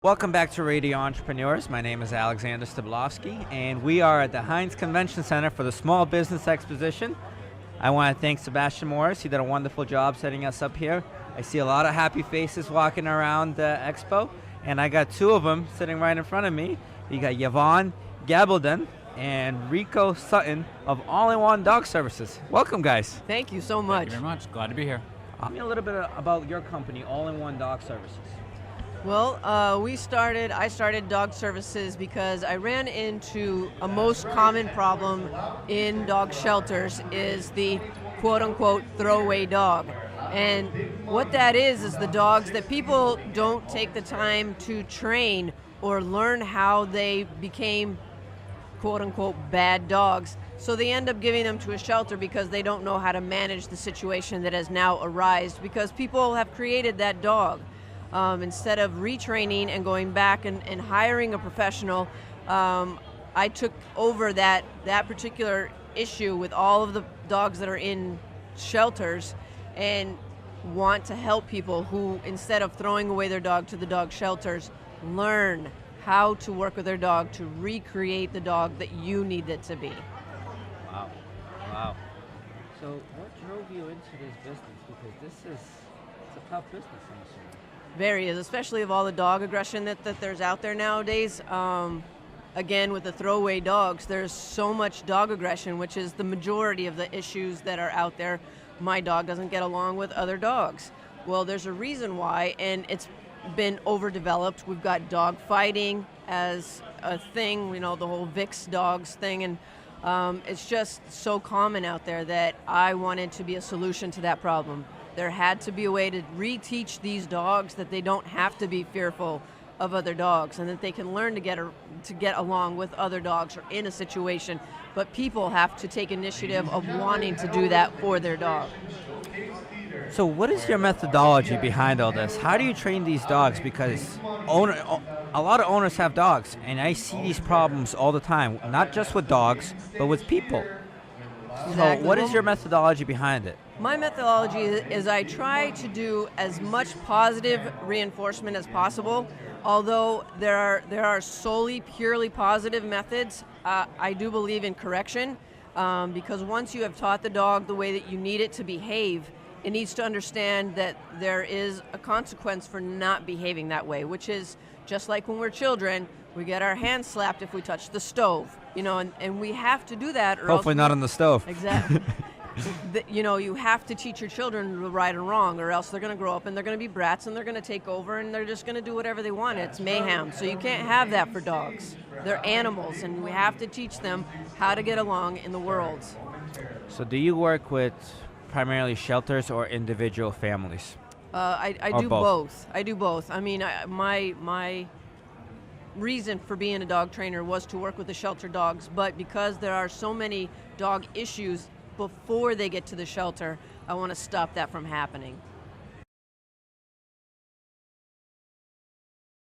Welcome back to Radio Entrepreneurs. My name is Alexander Stablovsky, and we are at the Heinz Convention Center for the Small Business Exposition. I want to thank Sebastian Morris. He did a wonderful job setting us up here. I see a lot of happy faces walking around the expo, and I got two of them sitting right in front of me. You got Yvonne Gabaldon and Rico Sutton of All-in-One Dog Services. Welcome, guys. Thank you so much. Thank you very much. Glad to be here. Tell me a little bit about your company, All-in-One Dog Services. Well, I started dog services because I ran into a most common problem in dog shelters is the quote-unquote throwaway dog. And what that is the dogs that people don't take the time to train or learn how they became quote-unquote bad dogs. So they end up giving them to a shelter because they don't know how to manage the situation that has now arisen because people have created that dog. Instead of retraining and going back and hiring a professional, I took over that particular issue with all of the dogs that are in shelters and want to help people who, instead of throwing away their dog to the dog shelters, learn how to work with their dog to recreate the dog that you need it to be. Wow. So what drove you into this business? Because it's a tough business, I'm assuming. Very is, especially of all the dog aggression that there's out there nowadays. Again, with the throwaway dogs, there's so much dog aggression, which is the majority of the issues that are out there. My dog doesn't get along with other dogs. Well, there's a reason why, and it's been overdeveloped. We've got dog fighting as a thing, the whole VIX dogs thing, and it's just so common out there that I wanted to be a solution to that problem. There had to be a way to reteach these dogs that they don't have to be fearful of other dogs and that they can learn to get along with other dogs or in a situation. But people have to take initiative of wanting to do that for their dog. So what is your methodology behind all this? How do you train these dogs? Because a lot of owners have dogs, and I see these problems all the time, not just with dogs, but with people. Exactly. So what is your methodology behind it? My methodology is I try to do as much positive reinforcement as possible. Although there are solely purely positive methods, I do believe in correction because once you have taught the dog the way that you need it to behave, it needs to understand that there is a consequence for not behaving that way, which is just like when we're children, we get our hands slapped if we touch the stove, and we have to do that. Or Hopefully not on the stove. Exactly. You have to teach your children the right and wrong, or else they're going to grow up and they're going to be brats and they're going to take over and they're just going to do whatever they want. It's mayhem. So you can't have that for dogs. They're animals, and we have to teach them how to get along in the world. So do you work with primarily shelters or individual families? I Or do both. I do both. I mean, my reason for being a dog trainer was to work with the shelter dogs, but because there are so many dog issues before they get to the shelter, I want to stop that from happening.